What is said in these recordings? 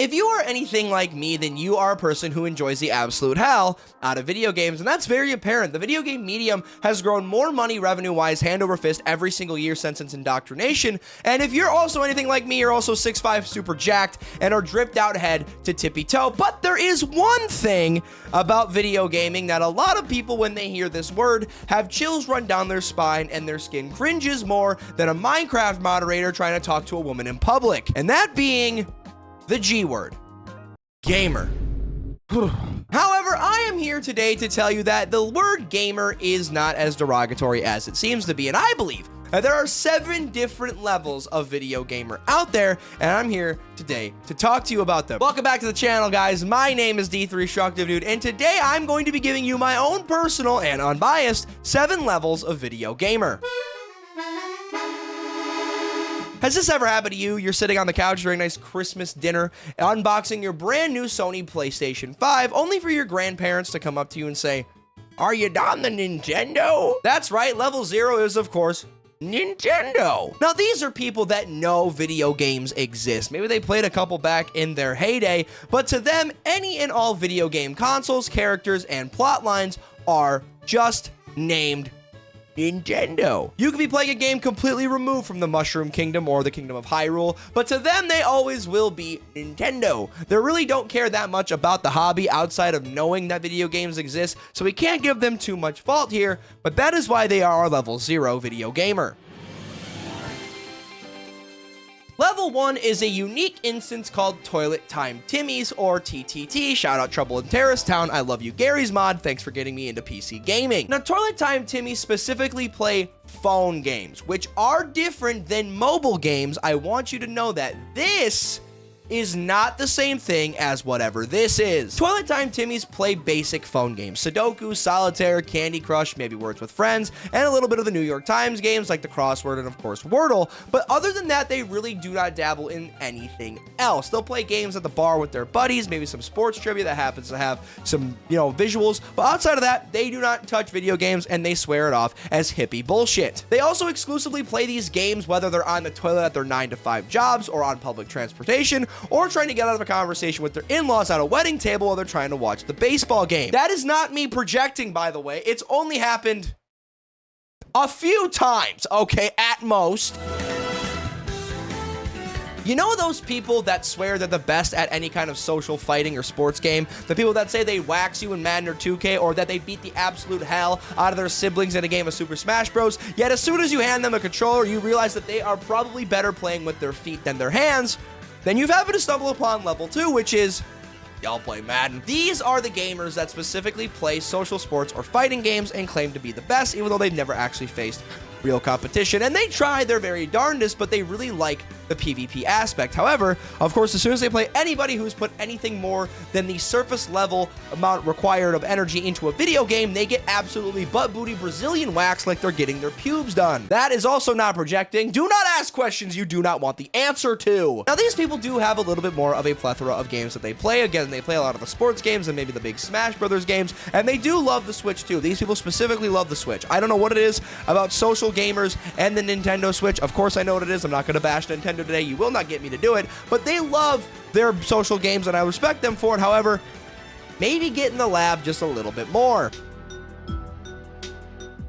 If you are anything like me, then you are a person who enjoys the absolute hell out of video games, and that's very apparent. The video game medium has grown more money revenue-wise hand over fist every single year since its indoctrination, and if you're also anything like me, you're also 6'5", super jacked, and are dripped out head to tippy toe. But there is one thing about video gaming that a lot of people, when they hear this word, have chills run down their spine and their skin cringes more than a Minecraft moderator trying to talk to a woman in public, and that being the G word, gamer. However, I am here today to tell you that the word gamer is not as derogatory as it seems to be, and I believe that there are 7 different levels of video gamer out there, and I'm here today to talk to you about them. Welcome back to the channel, guys. My name is D3Structive and today I'm going to be giving you my own personal and unbiased 7 levels of video gamer. Has this ever happened to you? You're sitting on the couch during a nice Christmas dinner, unboxing your brand new Sony PlayStation 5, only for your grandparents to come up to you and say, "Are you on the Nintendo?" That's right, level 0 is, of course, Nintendo. Now, these are people that know video games exist. Maybe they played a couple back in their heyday, but to them, any and all video game consoles, characters, and plot lines are just named Nintendo. You could be playing a game completely removed from the Mushroom Kingdom or the Kingdom of Hyrule, but to them, they always will be Nintendo. They really don't care that much about the hobby outside of knowing that video games exist, so we can't give them too much fault here, but that is why they are our level 0 video gamer. Level 1 is a unique instance called Toilet Time Timmy's, or TTT. Shout out Trouble in Terrace Town. I love you, Gary's mod. Thanks for getting me into PC gaming. Now, Toilet Time Timmy's specifically play phone games, which are different than mobile games. I want you to know that this is not the same thing as whatever this is. Toilet Time Timmy's play basic phone games: Sudoku, Solitaire, Candy Crush, maybe Words with Friends, and a little bit of the New York Times games like the crossword and of course Wordle. But other than that, they really do not dabble in anything else. They'll play games at the bar with their buddies, maybe some sports trivia that happens to have some, visuals. But outside of that, they do not touch video games and they swear it off as hippie bullshit. They also exclusively play these games whether they're on the toilet at their 9-to-5 jobs or on public transportation, or trying to get out of a conversation with their in-laws at a wedding table while they're trying to watch the baseball game. That is not me projecting, by the way. It's only happened a few times, okay, at most. You know those people that swear they're the best at any kind of social fighting or sports game? The people that say they wax you in Madden or 2K, or that they beat the absolute hell out of their siblings in a game of Super Smash Bros. Yet as soon as you hand them a controller, you realize that they are probably better playing with their feet than their hands. Then you've happened to stumble upon level 2, which is, y'all play Madden. These are the gamers that specifically play social sports or fighting games and claim to be the best, even though they've never actually faced real competition. And they try their very darndest, but they really like the PvP aspect. However, of course, as soon as they play anybody who's put anything more than the surface level amount required of energy into a video game, they get absolutely butt booty Brazilian wax like they're getting their pubes done. That is also not projecting. Do not ask questions you do not want the answer to. Now, these people do have a little bit more of a plethora of games that they play. Again, they play a lot of the sports games and maybe the big Smash Brothers games, and they do love the Switch too. These people specifically love the Switch. I don't know what it is about social gamers and the Nintendo Switch. Of course, I know what it is. I'm not going to bash Nintendo today. You will not get me to do it, but they love their social games and I respect them for it. However, maybe get in the lab just a little bit more.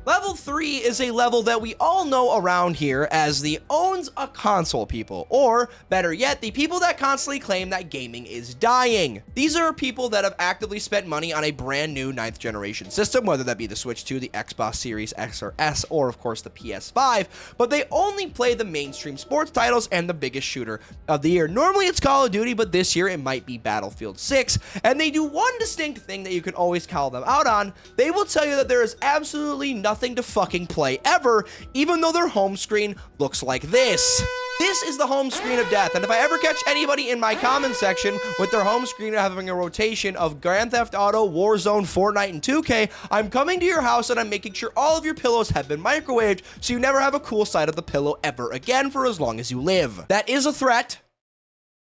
Level 3 is a level that we all know around here as the owns a console people, or better yet, the people that constantly claim that gaming is dying. These are people that have actively spent money on a brand new 9th generation system, whether that be the Switch 2, the Xbox Series X or S, or of course the PS5, but they only play the mainstream sports titles and the biggest shooter of the year. Normally it's Call of Duty, but this year it might be Battlefield 6, and they do one distinct thing that you can always call them out on. They will tell you that there is absolutely nothing to fucking play ever, even though their home screen looks like this. This is the home screen of death, and if I ever catch anybody in my comment section with their home screen having a rotation of Grand Theft Auto, Warzone, Fortnite, and 2K, I'm coming to your house and I'm making sure all of your pillows have been microwaved so you never have a cool side of the pillow ever again for as long as you live. That is a threat.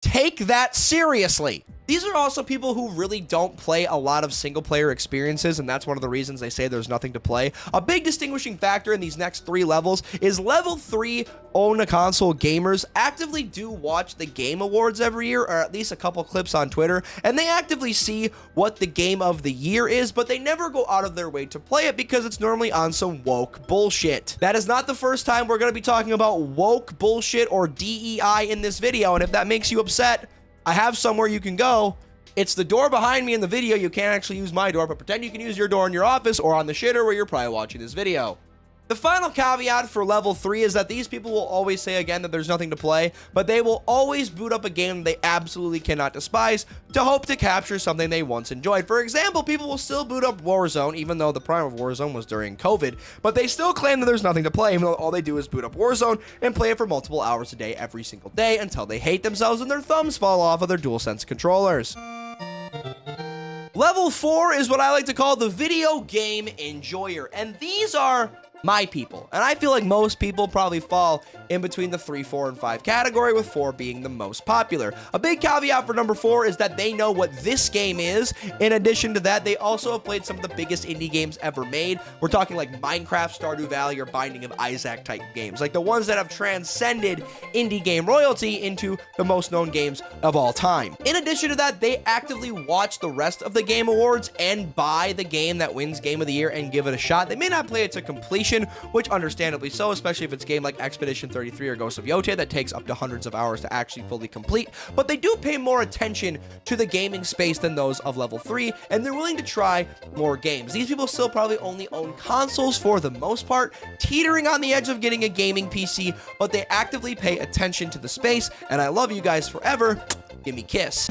Take that seriously. These are also people who really don't play a lot of single-player experiences, and that's one of the reasons they say there's nothing to play. A big distinguishing factor in these next 3 levels is level 3 own a console gamers actively do watch the Game Awards every year, or at least a couple clips on Twitter, and they actively see what the game of the year is, but they never go out of their way to play it because it's normally on some woke bullshit. That is not the first time we're going to be talking about woke bullshit or DEI in this video, and if that makes you upset, I have somewhere you can go. It's the door behind me in the video. You can't actually use my door, but pretend you can use your door in your office or on the shitter where you're probably watching this video. The final caveat for level 3 is that these people will always say again that there's nothing to play, but they will always boot up a game they absolutely cannot despise to hope to capture something they once enjoyed. For example, people will still boot up Warzone, even though the prime of Warzone was during COVID, but they still claim that there's nothing to play, even though all they do is boot up Warzone and play it for multiple hours a day every single day until they hate themselves and their thumbs fall off of their DualSense controllers. Level 4 is what I like to call the video game enjoyer, and these are my people, and I feel like most people probably fall in between the 3, 4, and 5 category, with 4 being the most popular. A big caveat for number 4 is that they know what this game is. In addition to that, they also have played some of the biggest indie games ever made. We're talking like Minecraft, Stardew Valley, or Binding of Isaac type games, like the ones that have transcended indie game royalty into the most known games of all time. In addition to that, they actively watch the rest of the Game Awards and buy the game that wins Game of the Year and give it a shot. They may not play it to completion, which understandably so, especially if it's a game like Expedition 33 or Ghost of Yote that takes up to hundreds of hours to actually fully complete, but they do pay more attention to the gaming space than those of level 3, and they're willing to try more games. These people still probably only own consoles for the most part, teetering on the edge of getting a gaming PC, but they actively pay attention to the space, and I love you guys forever. Give me a kiss.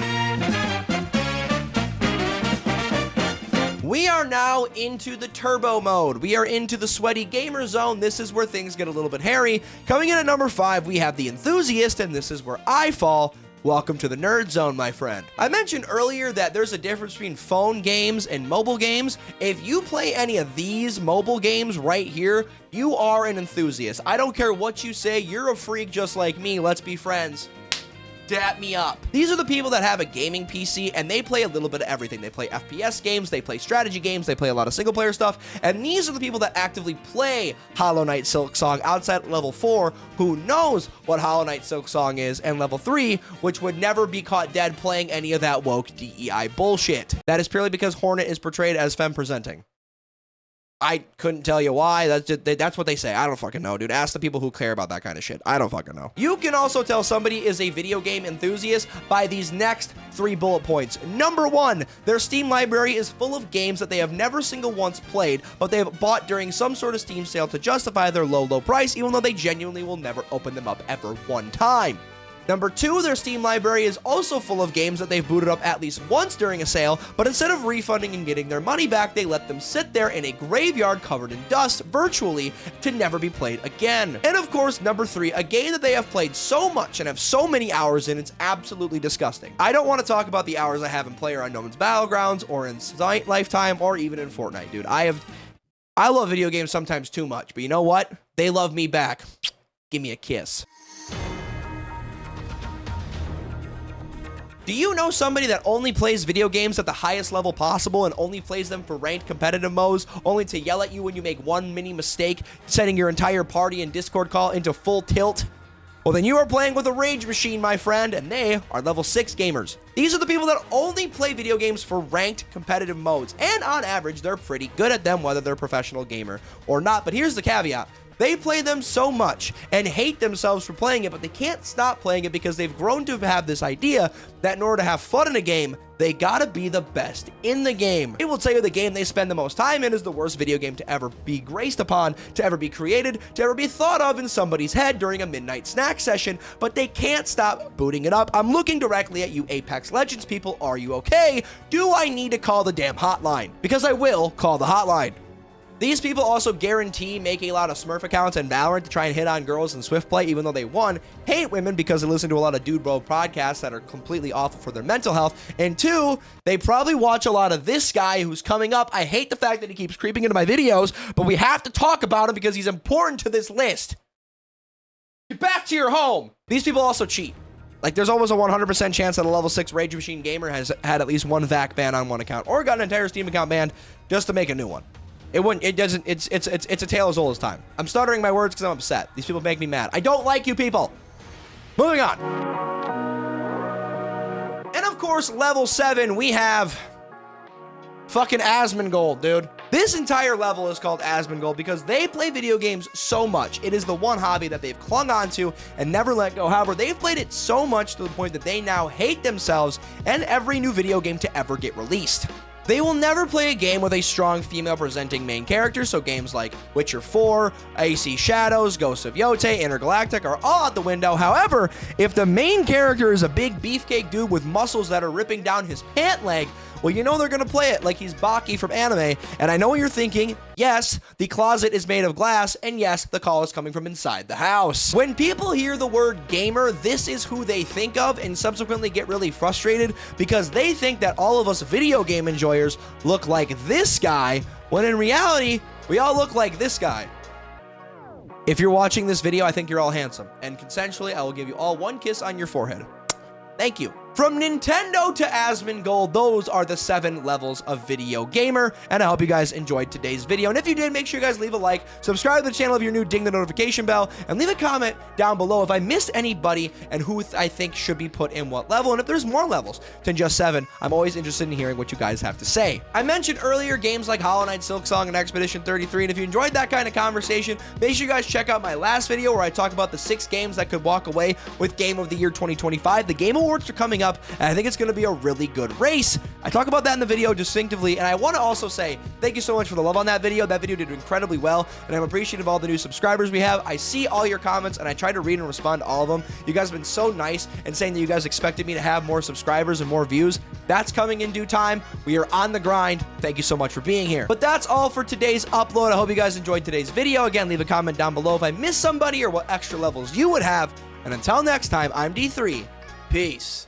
We are now into the turbo mode. We are into the sweaty gamer zone. This is where things get a little bit hairy. Coming in at number 5, we have the enthusiast, and this is where I fall. Welcome to the nerd zone, my friend. I mentioned earlier that there's a difference between phone games and mobile games. If you play any of these mobile games right here, you are an enthusiast. I don't care what you say. You're a freak just like me. Let's be friends. Dap me up. These are the people that have a gaming PC and they play a little bit of everything. They play FPS games, they play strategy games, they play a lot of single player stuff, and these are the people that actively play Hollow Knight Silksong outside level 4, who knows what Hollow Knight Silksong is, and level 3, which would never be caught dead playing any of that woke DEI bullshit. That is purely because Hornet is portrayed as femme presenting. I couldn't tell you why. That's what they say. I don't fucking know, dude. Ask the people who care about that kind of shit. I don't fucking know. You can also tell somebody is a video game enthusiast by these next 3 bullet points. Number 1, their Steam library is full of games that they have never single once played, but they have bought during some sort of Steam sale to justify their low price, even though they genuinely will never open them up ever one time. Number 2, their Steam library is also full of games that they've booted up at least once during a sale, but instead of refunding and getting their money back, they let them sit there in a graveyard covered in dust, virtually, to never be played again. And of course, number 3, a game that they have played so much and have so many hours in, it's absolutely disgusting. I don't want to talk about the hours I have in PlayerUnknown's Battlegrounds, or in Lifetime, or even in Fortnite, dude. I love video games sometimes too much, but you know what? They love me back. Give me a kiss. Do you know somebody that only plays video games at the highest level possible and only plays them for ranked competitive modes, only to yell at you when you make one mini mistake, setting your entire party and Discord call into full tilt? Well, then you are playing with a rage machine, my friend, and they are level 6 gamers. These are the people that only play video games for ranked competitive modes, and on average, they're pretty good at them, whether they're a professional gamer or not. But here's the caveat. They play them so much and hate themselves for playing it, but they can't stop playing it because they've grown to have this idea that in order to have fun in a game, they gotta be the best in the game. It will tell you the game they spend the most time in is the worst video game to ever be graced upon, to ever be created, to ever be thought of in somebody's head during a midnight snack session, but they can't stop booting it up. I'm looking directly at you Apex Legends people. Are you okay? Do I need to call the damn hotline? Because I will call the hotline. These people also guarantee making a lot of Smurf accounts and Valorant to try and hit on girls in Swift Play, even though they, 1, hate women because they listen to a lot of dude bro podcasts that are completely awful for their mental health, and 2, they probably watch a lot of this guy who's coming up. I hate the fact that he keeps creeping into my videos, but we have to talk about him because he's important to this list. Get back to your home. These people also cheat. Like, there's almost a 100% chance that a level 6 Rage Machine gamer has had at least one VAC ban on one account or got an entire Steam account banned just to make a new one. It's a tale as old as time. I'm stuttering my words because I'm upset. These people make me mad. I don't like you people. Moving on. And of course, level 7, we have fucking Asmongold, dude. This entire level is called Asmongold because they play video games so much. It is the one hobby that they've clung on to and never let go. However, they've played it so much to the point that they now hate themselves and every new video game to ever get released. They will never play a game with a strong female-presenting main character, so games like Witcher 4, AC Shadows, Ghost of Yotei, Intergalactic are all out the window. However, if the main character is a big beefcake dude with muscles that are ripping down his pant leg, well, you know they're going to play it like he's Baki from anime, and I know what you're thinking. Yes, the closet is made of glass, and yes, the call is coming from inside the house. When people hear the word gamer, this is who they think of and subsequently get really frustrated because they think that all of us video game enjoyers look like this guy, when in reality, we all look like this guy. If you're watching this video, I think you're all handsome, and consensually, I will give you all one kiss on your forehead. Thank you. From Nintendo to Asmongold, those are the 7 levels of video gamer, and I hope you guys enjoyed today's video. And if you did, make sure you guys leave a like, subscribe to the channel if you're new, ding the notification bell, and leave a comment down below if I missed anybody and who I think should be put in what level. And if there's more levels than just 7, I'm always interested in hearing what you guys have to say. I mentioned earlier games like Hollow Knight, Silksong, and Expedition 33, and if you enjoyed that kind of conversation, make sure you guys check out my last video where I talk about the 6 games that could walk away with Game of the Year 2025. The Game Awards are coming up, and I think it's going to be a really good race. I talk about that in the video distinctively, and I want to also say thank you so much for the love on that video. That video did incredibly well, and I'm appreciative of all the new subscribers we have. I see all your comments, and I try to read and respond to all of them. You guys have been so nice and saying that you guys expected me to have more subscribers and more views. That's coming in due time. We are on the grind. Thank you so much for being here. But that's all for today's upload. I hope you guys enjoyed today's video. Again, leave a comment down below if I missed somebody or what extra levels you would have. And until next time, I'm D3. Peace.